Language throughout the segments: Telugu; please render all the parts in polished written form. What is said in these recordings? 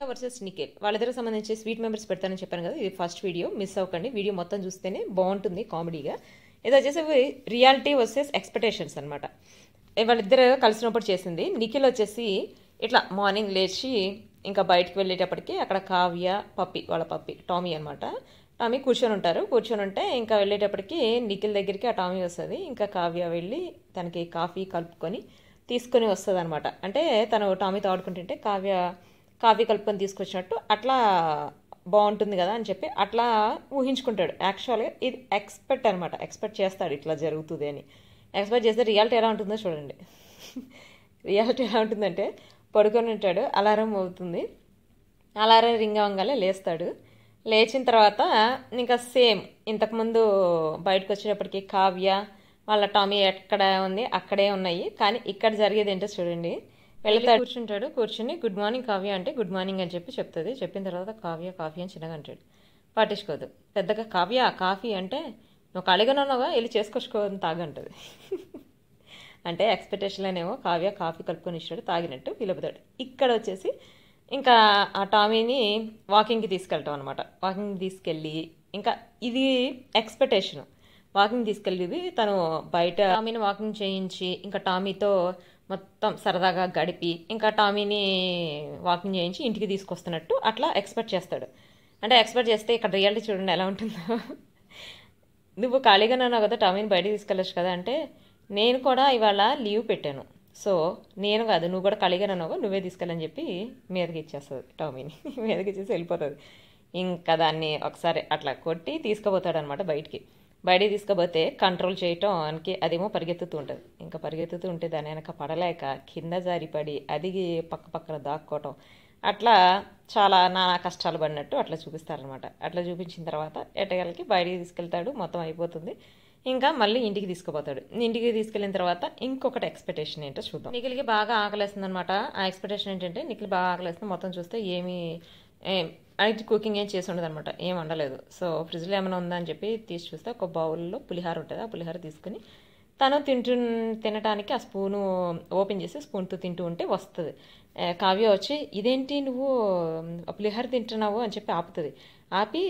వర్సెస్ నిఖిల్ వాళ్ళిద్దరికి సంబంధించి స్వీట్ మెంబర్స్ పెడతానని చెప్పాను కదా. ఇది ఫస్ట్ వీడియో, మిస్ అవ్వకండి. వీడియో మొత్తం చూస్తేనే బాగుంటుంది కామెడీగా. ఇది వచ్చేసి రియాలిటీ వర్సెస్ ఎక్స్పెక్టేషన్స్ అనమాట. వాళ్ళిద్దరు కలిసినప్పుడు చేసింది. నిఖిల్ వచ్చేసి ఇట్లా మార్నింగ్ లేచి ఇంకా బయటకు వెళ్ళేటప్పటికి అక్కడ కావ్య పప్పి, వాళ్ళ పప్పి టామీ అనమాట. టామీ కూర్చొని ఉంటే ఇంకా వెళ్ళేటప్పటికి నిఖిల్ దగ్గరికి ఆ టామీ వస్తుంది. ఇంకా కావ్య వెళ్ళి తనకి కాఫీ కలుపుకొని తీసుకొని వస్తుంది అనమాట. అంటే తను టామీతో ఆడుకుంటుంటే కాఫీ కలుపుకొని తీసుకొచ్చినట్టు అట్లా బాగుంటుంది కదా అని చెప్పి అట్లా ఊహించుకుంటాడు. యాక్చువల్గా ఇది ఎక్స్పెక్ట్ చేస్తాడు ఇట్లా జరుగుతుంది అని. ఎక్స్పెక్ట్ చేస్తే రియాలిటీ ఎలా ఉంటుందో చూడండి. రియాలిటీ ఎలా ఉంటుందంటే పడుకొని ఉంటాడు, అలారం అవుతుంది, అలారం రింగ్ అవ్వగానే లేస్తాడు. లేచిన తర్వాత ఇంకా సేమ్ ఇంతకుముందు బయటకు వచ్చేటప్పటికి కావ్య వాళ్ళ టామీ ఎక్కడ ఉంది అక్కడే ఉన్నాయి. కానీ ఇక్కడ జరిగేది ఏంటో చూడండి. వెళ్తాడు, కూర్చుని గుడ్ మార్నింగ్ కావ్య అంటే గుడ్ మార్నింగ్ అని చెప్తుంది. చెప్పిన తర్వాత కావ్య కాఫీ అని చిన్నగా అంటాడు. పట్టించుకోదు పెద్దగా. కావ్య కాఫీ అంటే నువ్వు ఖాళీగానున్నావా వెళ్ళి చేసుకొచ్చుకోని తాగంటుంది. అంటే ఎక్స్పెక్టేషన్లోనేమో కావ్య కాఫీ కలుపుకొని ఇస్తాడు, తాగినట్టు ఫీల్ అవుతాడు. ఇక్కడ వచ్చేసి ఇంకా ఆ టామీని వాకింగ్కి తీసుకెళ్ళటం అనమాట. వాకింగ్ తీసుకెళ్ళి ఇంకా ఇది ఎక్స్పెక్టేషన్. వాకింగ్ తీసుకెళ్ళి తను బయట టామీని వాకింగ్ చేయించి ఇంకా టామీతో మొత్తం సరదాగా గడిపి ఇంకా టామీని వాకింగ్ చేయించి ఇంటికి తీసుకొస్తున్నట్టు అట్లా ఎక్స్పెక్ట్ చేస్తాడు. అంటే ఎక్స్పెక్ట్ చేస్తే ఇక్కడ రియాలిటీ చూడండి ఎలా ఉంటుందో. నువ్వు ఖాళీగా ఉన్నావు కదా, టామీని బయటకు తీసుకెళ్ళచ్చు కదా అంటే నేను కూడా ఇవాళ లీవ్ పెట్టాను, సో నేను కాదు నువ్వు కూడా ఖాళీగా ఉన్నావు, నువ్వే తీసుకెళ్ళని చెప్పి మీదకి ఇచ్చేస్తుంది. టామీని మీదకి ఇచ్చేసి వెళ్ళిపోతుంది. ఇంకా దాన్ని ఒకసారి అట్లా కొట్టి తీసుకుపోతాడు అనమాట బయటికి తీసుకుపోతే కంట్రోల్ చేయటానికి అదేమో పరిగెత్తుతూ ఉంటుంది. ఇంకా పరిగెత్తుతూ ఉంటే దాని వెనక పడలేక కింద జారిపడి అది పక్కన దాక్కోవటం అట్లా చాలా నానా కష్టాలు పడినట్టు అట్లా చూపిస్తారనమాట. అట్లా చూపించిన తర్వాత ఎట్టగలకి బయటికి తీసుకెళ్తాడు, మొత్తం అయిపోతుంది. ఇంకా మళ్ళీ ఇంటికి తీసుకుపోతాడు. ఇంటికి తీసుకెళ్ళిన తర్వాత ఇంకొకటి ఎక్స్పెక్టేషన్ ఏంటో చూద్దాం. నిఖిల్కి బాగా ఆకలేస్తుంది అనమాట. ఆ ఎక్స్పెక్టేషన్ ఏంటంటే నిఖిల్ బాగా ఆకలేస్తుంది, మొత్తం చూస్తే అది కుకింగ్ ఏం చేసి ఉండదు అనమాట, ఏం వండలేదు. సో ఫ్రిడ్జ్లో ఏమైనా ఉందా అని చెప్పి తీసి చూస్తే ఒక బౌల్లో పులిహార ఉంటుంది. ఆ పులిహార తీసుకుని తను తినటానికి ఆ స్పూను ఓపెన్ చేసి స్పూన్తో తింటూ ఉంటే వస్తుంది. కావ్య వచ్చి ఇదేంటి నువ్వు పులిహార తింటున్నావు అని చెప్పి ఆపుతుంది. ఆపి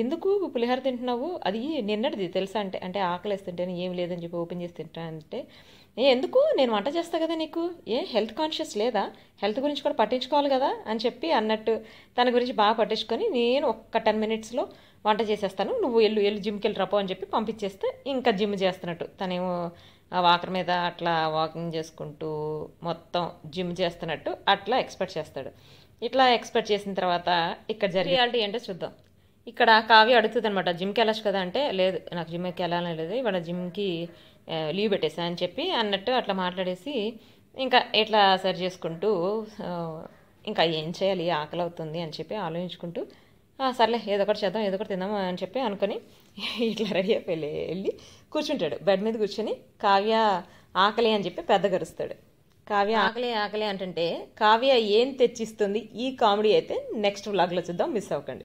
ఎందుకు పులిహార తింటున్నావు, అది నిన్నటిది తెలుసా అంటే ఆకలిస్తుంటేనే ఏం లేదని చెప్పి ఓపెన్ చేసి తింటా అంటే ఎందుకు నేను వంట చేస్తా కదా, నీకు హెల్త్ కాన్షియస్ లేదా, హెల్త్ గురించి కూడా పట్టించుకోవాలి కదా అని చెప్పి అన్నట్టు తన గురించి బాగా పట్టించుకొని నేను ఒక్క 10 minutesలో వంట చేసేస్తాను, నువ్వు వెళ్ళి జిమ్కి వెళ్ళి రపో అని చెప్పి పంపించేస్తే ఇంకా జిమ్ చేస్తున్నట్టు తనేమో ఆ వాకర్ మీద అట్లా వాకింగ్ చేసుకుంటూ మొత్తం జిమ్ చేస్తున్నట్టు అట్లా ఎక్స్పెక్ట్ చేస్తాడు. ఇట్లా ఎక్స్పెక్ట్ చేసిన తర్వాత ఇక్కడ రియాలిటీ ఏంటో చూద్దాం. ఇక్కడ కావ్య అడుగుతుంది అనమాట, జిమ్కి వెళ్ళచ్చు కదా అంటే లేదు నాకు జిమ్కి వెళ్ళాలని లేదు, ఇవాళ జిమ్కి లీవ్ పెట్టేసా అని చెప్పి అన్నట్టు అట్లా మాట్లాడేసి ఇంకా ఇట్లా సరి చేసుకుంటూ ఇంకా ఏం చేయాలి ఆకలి అవుతుంది అని చెప్పి ఆలోచించుకుంటూ సర్లే ఏదో ఒకటి చేద్దాం ఏదో ఒకటి తిందాం అని చెప్పి అనుకొని ఇట్లా రెడీ అయిపోయి వెళ్ళి కూర్చుంటాడు. బెడ్ మీద కూర్చొని కావ్య ఆకలి అని చెప్పి పెద్ద గరుస్తాడు. కావ్య ఆకలి అంటే కావ్య ఏం తెచ్చిస్తుంది ఈ కామెడీ అయితే నెక్స్ట్ వ్లాగ్లో చూద్దాం, మిస్ అవ్వకండి.